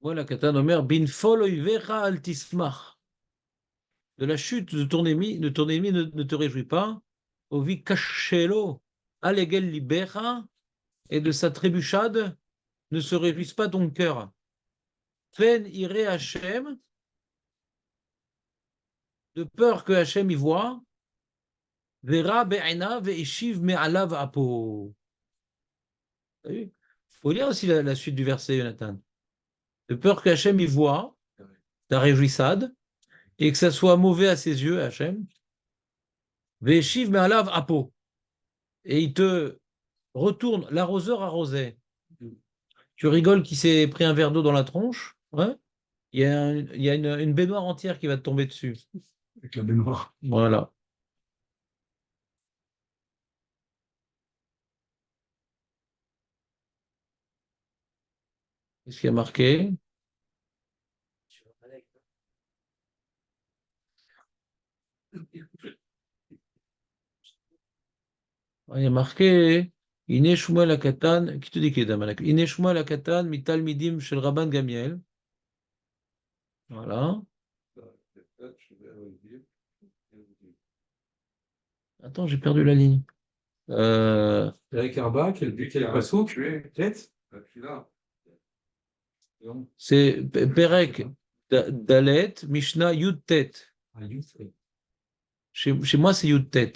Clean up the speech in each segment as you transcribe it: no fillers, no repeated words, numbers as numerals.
Voilà, Katan Omer, bin fol oivecha al tismach. De la chute de ton ennemi ne te réjouis pas. Ovi kashelo alegel libecha. Et de sa trébuchade ne se réjouisse pas ton cœur. Fen ire Hachem, de peur que Hachem y voit. Vera be'ena ve'eshiv me'alav apo. Il faut lire aussi la suite du verset, Jonathan. De peur que Hachem y voit ta réjouissade et que ça soit mauvais à ses yeux, Hachem. Ve'eshiv me'alav apo. Et il te retourne l'arroseur arrosé. Tu rigoles qui s'est pris un verre d'eau dans la tronche. Ouais. Il y a une baignoire entière qui va te tomber dessus. Avec la baignoire. Voilà. Qu'est-ce qu'il y a marqué? Il y a marqué Ine Shmuel Akatan. Qui te dit qu'il est d'Amalek? Ine Shmuel Akatan, Mital Midim Shel Rabban Gamiel. Voilà. Attends, j'ai perdu la ligne. Avec Arba, quel passo, tu es tête. C'est Perek Dalet, Mishnah Yud Tet. Chez moi, c'est Yud Tet.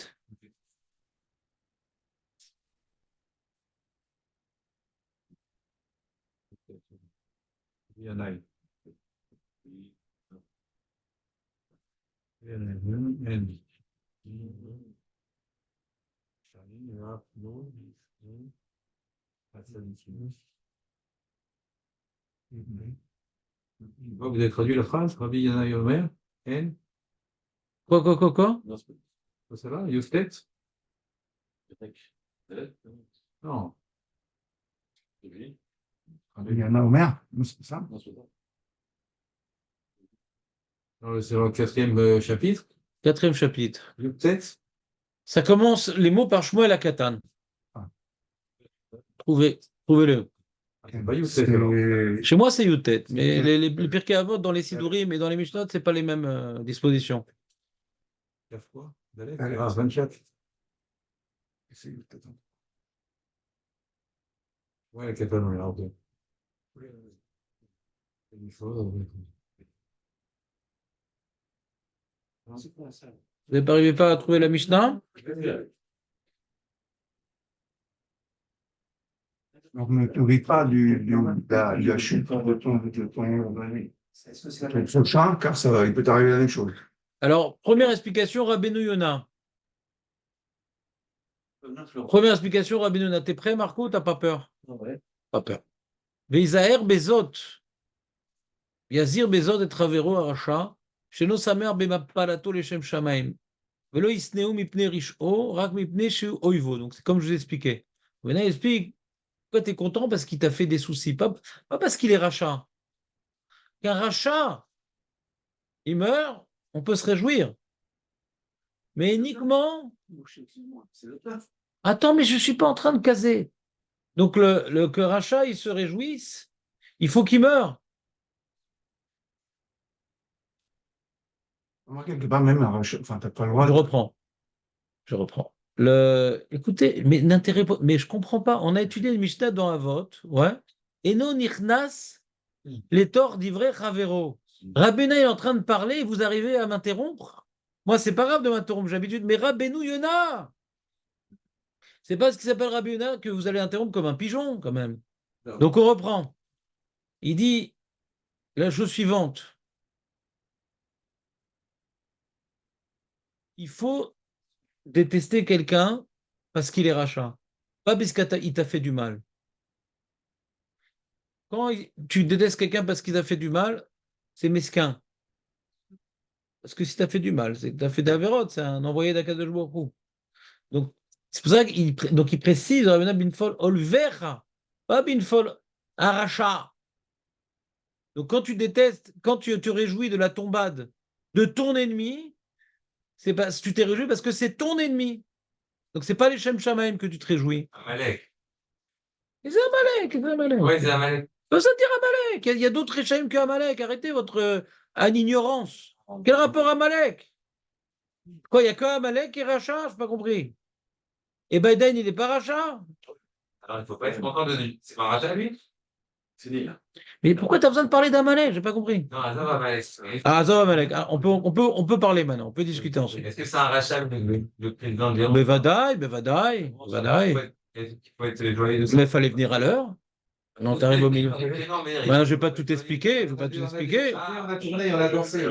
Vous avez traduit la phrase, Rabbi Yana Yomer, N. Quoi? Ça va, Yustet? Non. Il y en a Omer, c'est ça? C'est dans le 4e chapitre. 4e chapitre. Yustet? Ça commence les mots par Shmuel Akatan. Ah. Trouvez-le. C'est- Chez moi, c'est Yutet, mais les Pirkei Avot dans les Sidurim et dans les Mishnot, c'est pas les mêmes dispositions. 4 fois. Allez. Ah, 24. c'est peut-être un- Ouais, le 4 alors deux. Vous n'arrivez pas à trouver la Mishnah? Donc, ne te ris pas de la chute de ton chant, car il peut t'arriver la même chose. Alors, première explication, Rabbeinu Yona. Première explication, Rabbeinu Yona. T'es prêt, Marco? T'as pas peur? Pas peur. Veizaher Bezot. Yazir Bezot et Travero Aracha. Sheno Samer Bemapalato Leshem Shamaim. Velo Isneu Mipne Risho. Rak Mipne Shu Oivo. Donc, c'est comme je vous expliquais. Maintenant, il explique pourquoi tu es content parce qu'il t'a fait des soucis. Pas parce qu'il est rachat. Qu'un rachat, il meurt, on peut se réjouir. Mais uniquement. Attends, mais je ne suis pas en train de caser. Donc, que rachat, il se réjouisse, il faut qu'il meure. Quelque part, même, enfin, t'as pas le droit. Je reprends. Écoutez, mais je comprends pas. On a étudié le Mishnah dans Avot, ouais. Et non nichnas les torts d'ivray Ravero. Rabbeinu est en train de parler et vous arrivez à m'interrompre. Moi, c'est pas grave de m'interrompre, j'ai l'habitude. Mais Rabbeinu Yona, c'est pas ce qui s'appelle Rabbeinu Yona que vous allez interrompre comme un pigeon, quand même. Donc on reprend. Il dit la chose suivante. Il faut détester quelqu'un parce qu'il est rachat, pas parce qu'il t'a fait du mal. Quand tu détestes quelqu'un parce qu'il t'a fait du mal, c'est mesquin. Parce que si tu as fait du mal, c'est que tu as fait d'Averot, c'est un envoyé d'Akadosh Baruch Hu. Donc, c'est pour ça qu'il précise, Rabbeinu Binfol Olvera, pas Binfol Aracha. Donc, quand tu détestes, quand tu te réjouis de la tombade de ton ennemi, tu t'es réjoui parce que c'est ton ennemi. Donc, c'est pas les Shem Shamaim que tu te réjouis. Amalek. Et c'est Amalek, c'est Amalek. Ouais, c'est Amalek. Ça veut dire Amalek. Il y a d'autres Réchaïm que Amalek. Arrêtez votre ignorance. Quel rapport Amalek? Quoi, il n'y a que Amalek qui est rachat? Je n'ai pas compris. Et Biden, il n'est pas rachat? Alors, il ne faut pas être content de lui. C'est pas un rachat, lui? C'est nul. Mais pourquoi tu as besoin de parler d'Amalek? Je n'ai pas compris. Non, Azov Amalek. Ah, ça va, Amalek. Ah, on peut parler maintenant. On peut discuter ensuite. Est-ce que c'est un rachat, le président de l'Iran? Bevadaï, Bevadaï, Bevadaï. Il faut être joyeux de ça. Mais il fallait venir à l'heure. Non, tu arrives au milieu. Non, mais Ben, je ne vais pas tout expliquer. Je vais pas tout expliquer. On a tourné, on a dansé.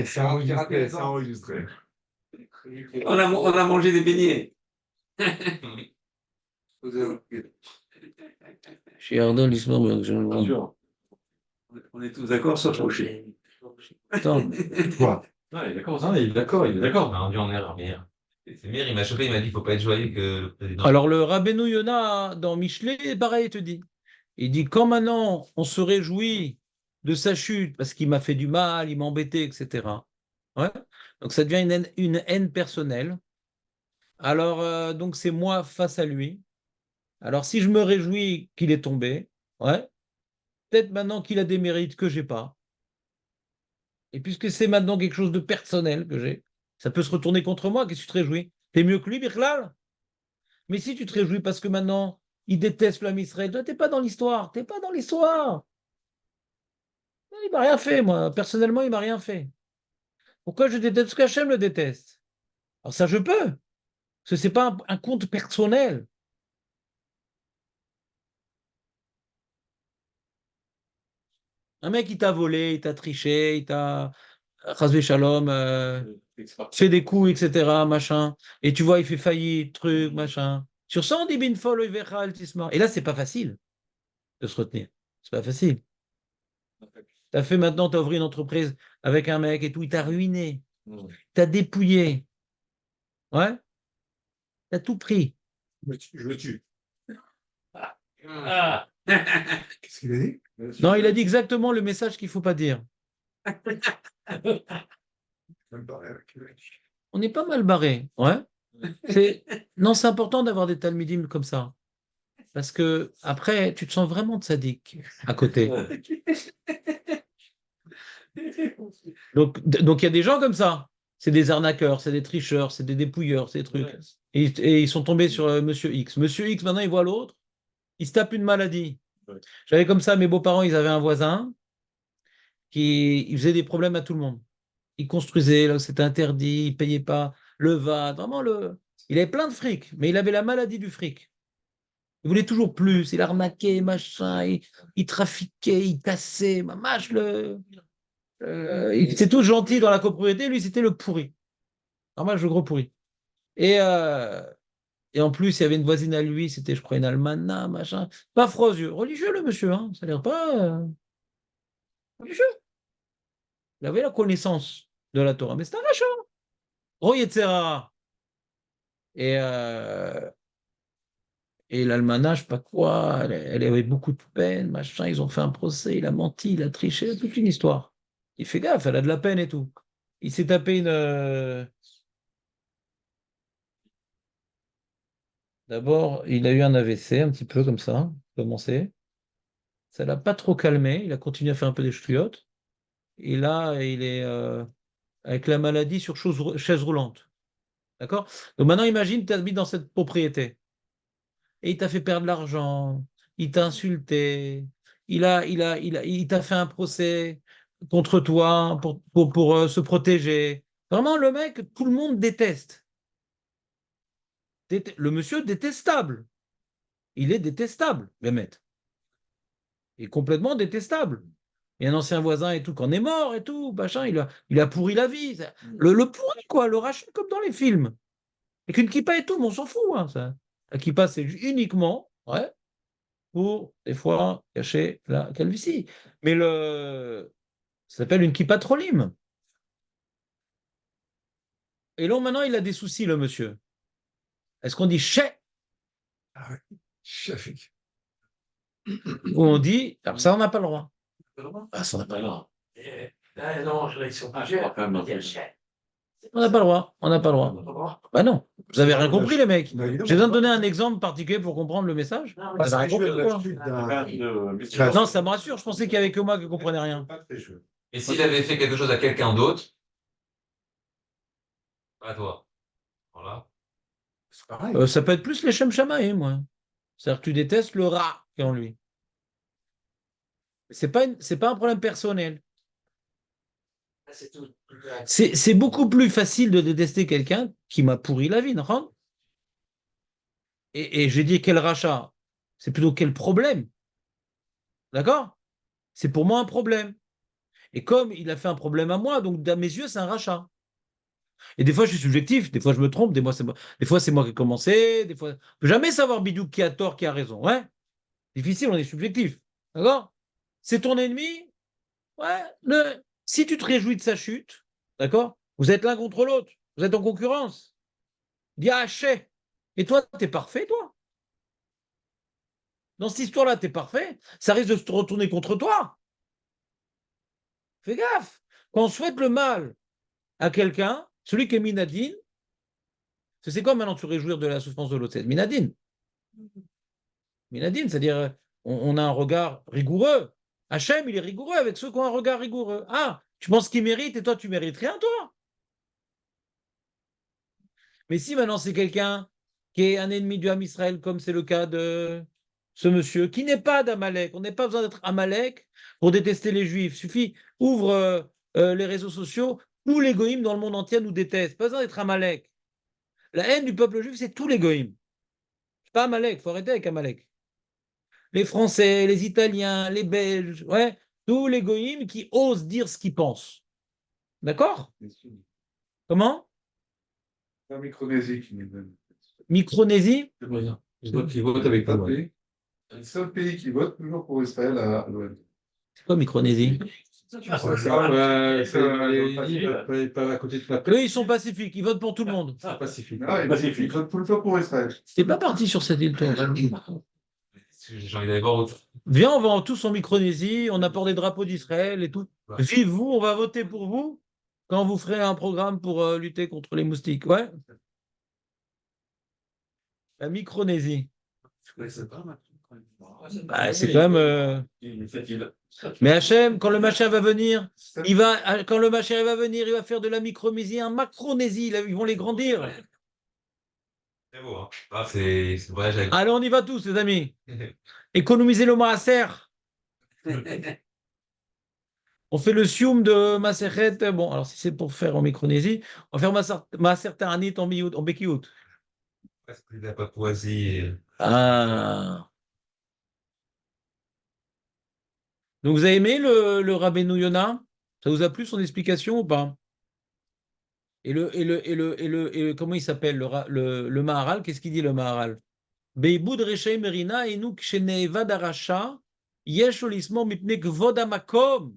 C'est enregistré, c'est enregistré. On a mangé des beignets. Chez Ardon, l'histoire, On est tous d'accord sur Rocher. Attends. Quoi? Non, il est d'accord. Non, il est d'accord. Il est d'accord. On a rendu en erreur. C'est Meir, il m'a chopé. Il m'a dit, il ne faut pas être joyeux que le président. Alors, le Rabbeinu Yona, dans Michelet, pareil, il te dit. Il dit, quand maintenant on se réjouit de sa chute, parce qu'il m'a fait du mal, il m'a embêté, etc. Ouais. Donc, ça devient une haine personnelle. Alors, donc, c'est moi face à lui. Alors, si je me réjouis qu'il est tombé, ouais, peut-être maintenant qu'il a des mérites que j'ai pas. Et puisque c'est maintenant quelque chose de personnel que j'ai, ça peut se retourner contre moi. Qu'est-ce que tu te réjouis? T'es mieux que lui, Birklal? Mais si tu te réjouis parce que maintenant, il déteste l'homme Israël, toi, t'es pas dans l'histoire. T'es pas dans l'histoire. Non, il m'a rien fait, moi. Personnellement, il m'a rien fait. Pourquoi je déteste? Parce qu'Hachem le déteste. Alors ça, je peux. Parce que c'est pas un compte personnel. Un mec, il t'a volé, il t'a triché, il t'a rasé shalom, fait des coups, etc., machin. Et tu vois, il fait faillite, truc, machin. Sur ça, on dit bin fol oivecha al tisma. Et là, c'est pas facile de se retenir. C'est pas facile. T'as fait maintenant, t'as ouvert une entreprise avec un mec et tout, il t'a ruiné. T'as dépouillé. Ouais? T'as tout pris. Je le tue. Ah. Qu'est-ce qu'il a dit? Non, il a dit exactement le message qu'il faut pas dire. Même pas avec lui. On est pas mal barré. Ouais? Non, c'est important d'avoir des talmidim comme ça. Parce que après, tu te sens vraiment tzaddik à côté. Donc il y a des gens comme ça. C'est des arnaqueurs, c'est des tricheurs, c'est des dépouilleurs, c'est des trucs. Et ils sont tombés sur Monsieur X. Monsieur X, maintenant, il voit l'autre. Il se tape une maladie. J'avais comme ça, mes beaux-parents, ils avaient un voisin qui il faisait des problèmes à tout le monde. Il construisait, là, c'était interdit, il payait pas le VAT. Vraiment, il avait plein de fric, mais il avait la maladie du fric. Il voulait toujours plus, il arnaquait, machin, il trafiquait, il cassait, il était tout gentil dans la copropriété, lui c'était le pourri. Normal, le gros pourri. Et, euh, et en plus, il y avait une voisine à lui, c'était, je crois, une almana, machin. Pas froid aux yeux. Religieux, le monsieur, hein. Ça a l'air pas religieux. Il avait la connaissance de la Torah, mais c'était un rachat. Oh, Yetzera. Et, euh, et l'almanach, je sais pas quoi, elle avait beaucoup de peine, machin, ils ont fait un procès, il a menti, il a triché, toute une histoire. Il fait gaffe, elle a de la peine et tout. Il s'est tapé D'abord, il a eu un AVC, un petit peu comme ça, commencé. Ça l'a pas trop calmé, il a continué à faire un peu des ch'touillottes. Et là, il est avec la maladie sur chaise roulante. D'accord? Donc maintenant, imagine, tu habites dans cette propriété. Et il t'a fait perdre de l'argent, il t'a insulté, il t'a fait un procès contre toi pour se protéger. Vraiment, le mec, tout le monde déteste. Le monsieur détestable. Il est détestable, le maître. Il est complètement détestable. Il y a un ancien voisin et tout, qu'on est mort et tout, machin, il a pourri la vie. Le pourri, quoi, le rachat comme dans les films. Et qu'une kippa et tout, mais on s'en fout, hein, ça. La kippa, c'est uniquement, ouais, pour, des fois, cacher la calvitie. Mais ça s'appelle une kippa trolim. Et là, maintenant, il a des soucis, le monsieur. Est-ce qu'on dit chais Ah oui. Chafik. ou on dit, alors ça, on n'a pas le droit. Ah, ça n'a pas l'air. Non, ils sont pas chers. On n'a pas le droit. On n'a pas le droit. Bah non. Vous avez rien compris, les mecs. J'ai besoin de donner un exemple particulier pour comprendre le message. Vous avez rien compris, quoi. Non, ça me rassure. Je pensais qu'il n'y avait que moi qui ne comprenais rien. Et s'il avait fait quelque chose à quelqu'un d'autre, pas à toi. Voilà. Ça peut être plus les Shem Shamaïm, moi. C'est-à-dire que tu détestes le rat qui est en lui. C'est pas un problème personnel. C'est beaucoup plus facile de détester quelqu'un qui m'a pourri la vie, non? Et je dis quel rachat? C'est plutôt quel problème. D'accord? C'est pour moi un problème. Et comme il a fait un problème à moi, donc à mes yeux, c'est un rachat. Et des fois, je suis subjectif, des fois, je me trompe, des fois, c'est moi qui ai commencé, des fois. On peut jamais savoir Bidou qui a tort, qui a raison. Ouais? Difficile, on est subjectif. D'accord? C'est ton ennemi. Ouais. Si tu te réjouis de sa chute, d'accord? Vous êtes l'un contre l'autre. Vous êtes en concurrence. Dis ah, chais. Et toi, t'es parfait, toi. Dans cette histoire-là, t'es parfait. Ça risque de se retourner contre toi. Fais gaffe. Quand on souhaite le mal à quelqu'un, celui qui est minadine, c'est quoi maintenant de se réjouir de la souffrance de l'autre? C'est minadine. Minadine, c'est-à-dire on a un regard rigoureux. Hachem, il est rigoureux avec ceux qui ont un regard rigoureux. Ah, tu penses qu'il mérite et toi, tu mérites rien, toi. Mais si maintenant c'est quelqu'un qui est un ennemi du Ham Israël, comme c'est le cas de ce monsieur, qui n'est pas d'Amalek, on n'a pas besoin d'être Amalek pour détester les Juifs. Il suffit, ouvre les réseaux sociaux, tous les goïms dans le monde entier nous détestent. Pas besoin d'être Amalek. La haine du peuple juif, c'est tous les goïms. C'est pas Amalek, il faut arrêter avec Amalek. Les Français, les Italiens, les Belges, ouais, tous les goïms qui osent dire ce qu'ils pensent. D'accord? Comment? La Micronésie qui nous donne. Micronésie? Qui vote avec toi. C'est le seul pays qui vote toujours pour Israël à l'ONU. C'est quoi Micronésie? Pas à côté de la Eux, ils sont pacifiques, ils votent pour tout le monde. Pacifique. Ils votent tout le temps pour Israël. T'es pas parti sur cette île, toi. J'ai envie d'aller voir autre. Viens, on va tous en Micronésie, on apporte des drapeaux d'Israël et tout. Ouais. Vive vous, on va voter pour vous quand vous ferez un programme pour lutter contre les moustiques. Ouais. La Micronésie. Bah, c'est quand même. Mais Hachem, quand le machin va venir, quand le machin va venir, il va faire de la Micronésie un Macronésie. Ils vont les grandir. C'est beau, hein. Ah, c'est voyage avec. Allez, on y va tous, les amis. Économisez le maaser. On fait le sioum de Maseret. Bon, alors si c'est pour faire en Micronésie, on va faire Maaser Taranit en Bekiout. Presque de la Papouasie. Ah. Donc vous avez aimé le Rabbeinu Yona? Ça vous a plu son explication ou pas? Comment il s'appelle le Maharal? Qu'est-ce qu'il dit le Maharal? Beiboud Reshaim Merina Enuk Shenevad Arasha Yesh Olismo Mipne Kvod Hamakom.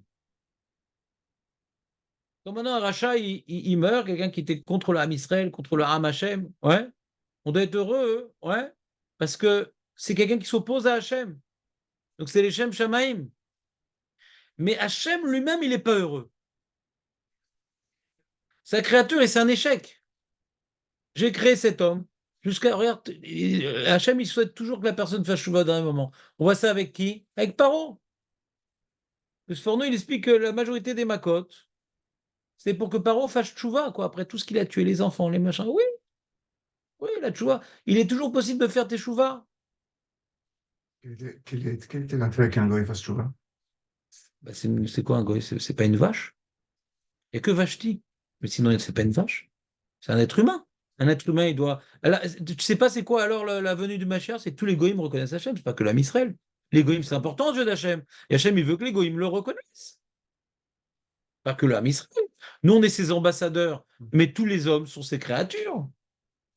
Quand maintenant un rachat, il meurt, quelqu'un qui était contre le Ham Israël, contre le Ham Hashem, ouais, on doit être heureux, ouais, parce que c'est quelqu'un qui s'oppose à Hashem. Donc c'est les Shem Shamaim. Mais Hashem lui-même, il n'est pas heureux. Sa créature, et c'est un échec. J'ai créé cet homme. Regarde, Hashem, il souhaite toujours que la personne fasse chouva dans un moment. On voit ça avec qui? Avec Paro. Le Sforno, il explique que la majorité des makotes, c'est pour que Paro fasse chouva, quoi, après tout ce qu'il a tué, les enfants, les machins. Oui, oui, la chouva. Il est toujours possible de faire tes chouvas. Quel était l'intérêt qu'un goy fasse chouva? Bah, c'est quoi un goy? C'est pas une vache. Il n'y a que Vashti. Mais sinon, c'est pas une vache. C'est un être humain. Un être humain, il doit. Alors, tu sais pas c'est quoi alors la venue du Mashiach? C'est que tous les goïms reconnaissent Hachem, c'est pas que l'âme Israël. Les goïms, c'est important aux yeux d'Hachem. Et Hachem, il veut que les goïms le reconnaissent. Pas que l'âme Israël. Nous, on est ses ambassadeurs, mais tous les hommes sont ses créatures.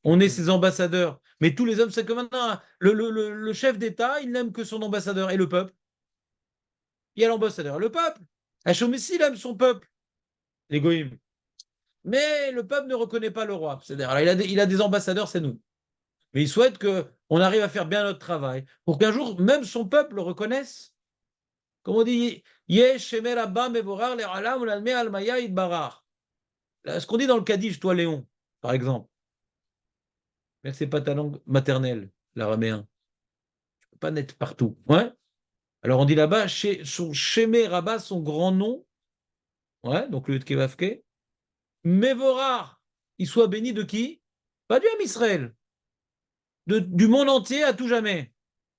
On est ses ambassadeurs, mais tous les hommes, c'est que maintenant, le chef d'État, il n'aime que son ambassadeur. Et le peuple? Il y a l'ambassadeur et le peuple. Hachem aussi, il aime son peuple, les goïms. Mais le peuple ne reconnaît pas le roi. C'est-à-dire, alors, il a des ambassadeurs, c'est nous. Mais il souhaite qu'on arrive à faire bien notre travail pour qu'un jour, même son peuple le reconnaisse. Comme on dit, Yesh Shemer Abba Mevorar Le'alam U'Lalmei Almaya Yitbarach. Ce qu'on dit dans le Kaddish, toi, Léon, par exemple, mais c'est pas ta langue maternelle, l'araméen. Tu peux pas naître partout. Ouais. Alors on dit là-bas, son Shemé Rabbah, son grand nom, ouais, donc le Tkevavke, Mevorar, il soit béni de qui? Pas du Ham Israël, du monde entier à tout jamais.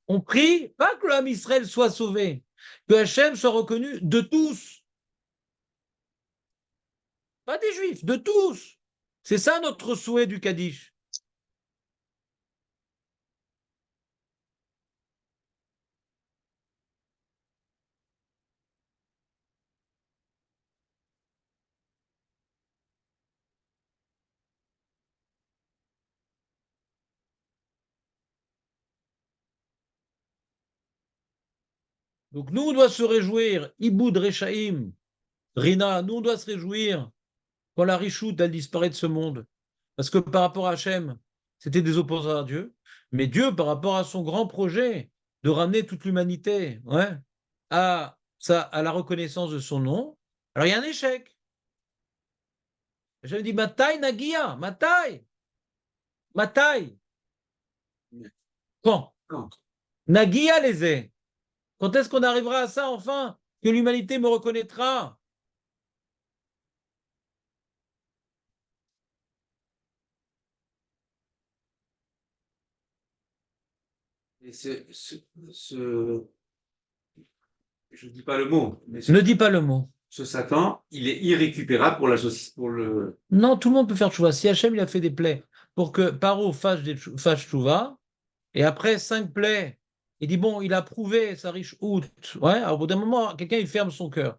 On prie, pas que le Ham Israël soit sauvé, que Hachem soit reconnu de tous, pas des Juifs, de tous. C'est ça notre souhait du Kaddish. Donc nous, on doit se réjouir, Iboud Rechaim, Rina, nous, on doit se réjouir quand la richoute, elle disparaît de ce monde. Parce que par rapport à Hachem, c'était des opposants à Dieu. Mais Dieu, par rapport à son grand projet de ramener toute l'humanité, ouais, à la reconnaissance de son nom, alors il y a un échec. J'avais dit, Matai Nagia, Matai, Matai. Quand? Nagia les est. Quand est-ce qu'on arrivera à ça enfin? Que l'humanité me reconnaîtra? Et je ne dis pas le mot, mais Ne dis pas le mot. ce Satan, il est irrécupérable pour la société, pour le. Non, tout le monde peut faire tchouva. Si Hachem, il a fait des plaies pour que Paro fasse tchouva, et après 5 plaies, il dit, bon, il a prouvé sa riche out. Ouais, alors au bout d'un moment, quelqu'un, il ferme son cœur.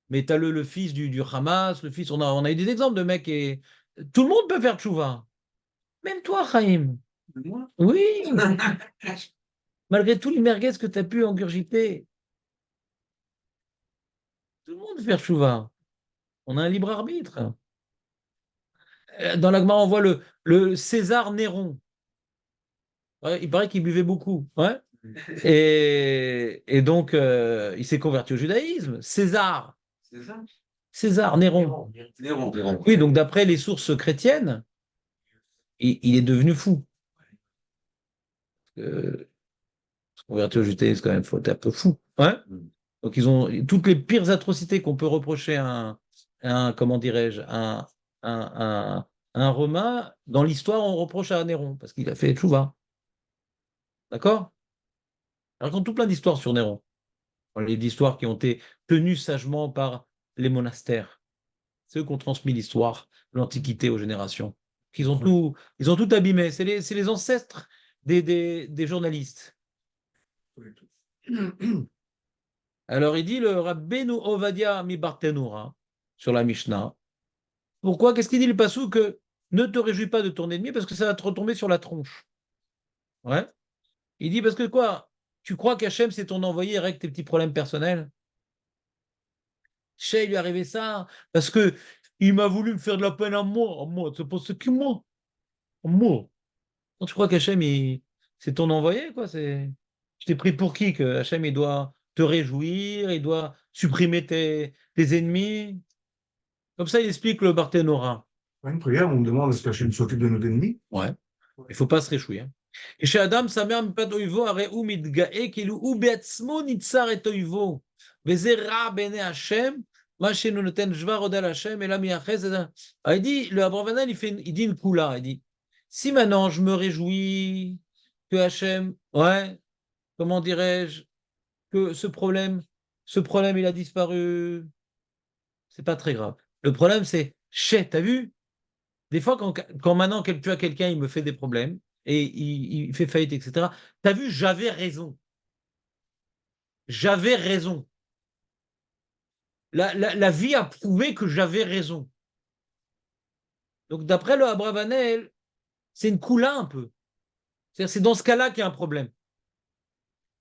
Mais tu as le fils du Hamas, le fils, on a eu des exemples de mecs et tout le monde peut faire tchouva. Même toi, Chaim. Moi? Oui, malgré tous les merguez que tu as pu engurgiter, tout le monde peut faire tchouva. On a un libre arbitre. Dans l'Agma, on voit le César Néron. Ouais, il paraît qu'il buvait beaucoup. Ouais. Et donc, il s'est converti au judaïsme. César. C'est ça? César Néron. Néron. Oui, donc d'après les sources chrétiennes, il est devenu fou. Se convertir au judaïsme, quand même, faut être un peu fou. Ouais. Donc, ils ont toutes les pires atrocités qu'on peut reprocher comment dirais-je, un Romain. Dans l'histoire, on reproche à Néron parce qu'il a fait tchouva. D'accord? Je raconte tout plein d'histoires sur Néron. Les histoires qui ont été tenues sagement par les monastères. C'est eux qui ont transmis l'histoire de l'Antiquité aux générations. Ils ont tout abîmé. C'est les ancêtres des journalistes. Alors il dit le Rabbeinu Ovadia mi Barthénoura sur la Mishnah. Pourquoi? Qu'est-ce qu'il dit le passou? Que ne te réjouis pas de ton ennemi parce que ça va te retomber sur la tronche. Ouais. Il dit parce que quoi? Tu crois qu'Hachem c'est ton envoyé avec tes petits problèmes personnels? Chez lui est arrivé ça parce que il m'a voulu me faire de la peine à moi, c'est pas ce que moi, à moi. Donc, tu crois qu'Hachem c'est ton envoyé quoi? Je t'ai pris pour qui que Hachem il doit te réjouir, il doit supprimer tes ennemis. Comme ça, il explique le Barthénora. Pas une prière, on me demande est-ce qu'Hachem s'occupe de nos ennemis? Ouais. Il faut pas se réjouir. Et chez Adam, sa mère pas d'oivo, are ou mitgae, qu'il ou beatzmo nitzar et oivo. Vezera bene Hachem, ma chez nous noten jvar odel Hachem, et la miachez. Il dit, le Abravanel, il dit une coula. Il dit, si maintenant je me réjouis que Hachem, ouais, comment dirais-je, que ce problème, il a disparu, c'est pas très grave. Le problème, c'est, t'as vu? Des fois, quand maintenant tu as quelqu'un, il me fait des problèmes et il fait faillite, etc. Tu as vu, j'avais raison. J'avais raison. La vie a prouvé que j'avais raison. Donc, d'après le Abravanel, c'est une coula un peu. C'est dans ce cas-là qu'il y a un problème.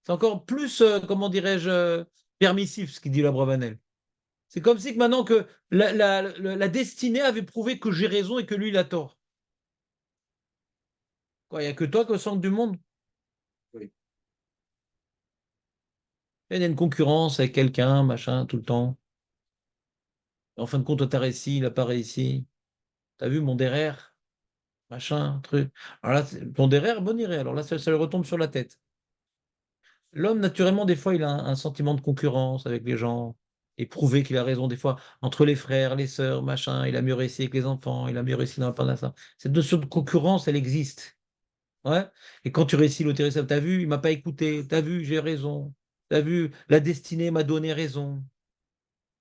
C'est encore plus, comment dirais-je, permissif ce qu'il dit le Abravanel. C'est comme si que maintenant que la destinée avait prouvé que j'ai raison et que lui, il a tort. Quoi, il n'y a que toi qui au centre du monde. Oui. Il y a une concurrence avec quelqu'un, machin, tout le temps. En fin de compte, toi, t'as réussi, il n'a pas réussi. T'as vu mon derrière, machin, truc. Alors là, ton derrière, bon iré. Alors là, ça lui retombe sur la tête. L'homme, naturellement, des fois, il a un sentiment de concurrence avec les gens et prouver qu'il a raison, des fois, entre les frères, les sœurs, machin, il a mieux réussi avec les enfants, il a mieux réussi dans la part ça. Cette notion de concurrence, elle existe. Ouais. Et quand tu réussis l'autre, t'as vu, il m'a pas écouté, t'as vu, j'ai raison, t'as vu, la destinée m'a donné raison.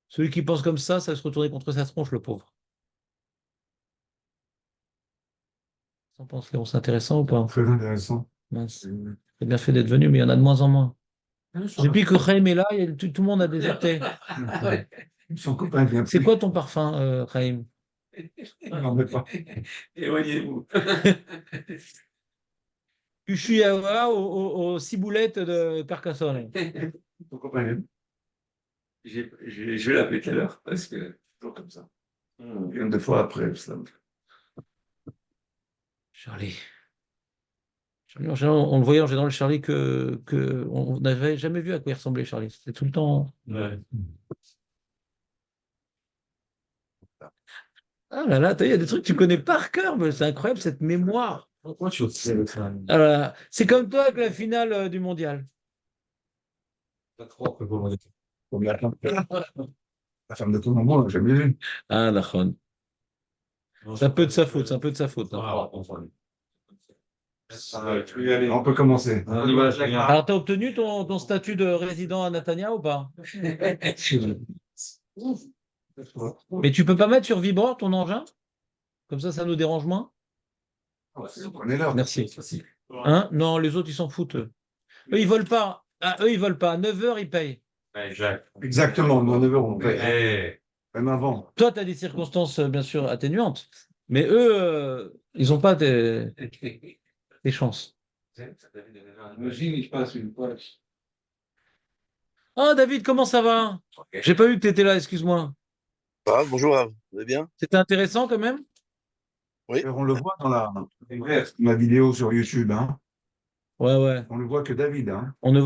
Celui qui pense comme ça va se retourner contre sa tronche, le pauvre. T'en penses, Léon, c'est intéressant ou pas? Très intéressant. Mince. C'est bien fait d'être venu, mais il y en a de moins en moins. Ah, Depuis que Chaim est là, tout le monde a déserté. son copain vient C'est plus. quoi ton parfum, Chaim? Non, mais pas. Éloignez-vous. Ushuaïa aux ciboulettes de Carcassonne. Son copain vient. Je vais l'appeler tout à l'heure parce que Toujours comme ça. Il vient 2 fois après. Ça. Charlie. Charlie, en général, on le voyait en général, Charlie, que on n'avait jamais vu à quoi il ressemblait, Charlie. C'était tout le temps. Ouais. Ah là là, il y a des trucs que tu connais par cœur, mais c'est incroyable cette mémoire. Pourquoi je suis aussi avec ça? Ah là là. C'est comme toi avec la finale du mondial. Pas trop après pour le Comme la femme de ton maman, on l'a jamais vu. Ah, d'accord. C'est un peu de sa faute, c'est un peu de sa faute. Hein. On peut commencer. Alors, t'as obtenu ton statut de résident à Natania ou pas? Mais tu peux pas mettre sur vibreur ton engin? Comme ça nous dérange moins? On est là. Merci. Hein? Non, les autres, ils s'en foutent. Eux, ils veulent pas. Ah, eux, ils veulent pas. À 9h, ils payent. Exact. Exactement, dans 9 heures, on paye. Eh, Même avant. Toi, tu as des circonstances, bien sûr, atténuantes. Mais eux, ils n'ont pas des chances. Imagine, il passe une poche. Ah, David, comment ça va? J'ai pas vu que tu étais là, excuse-moi. Ah, bonjour, vous allez bien? C'était intéressant quand même? Oui. On le voit dans la vidéo sur YouTube. Hein. Ouais, ouais. On ne voit que David. Hein. On ne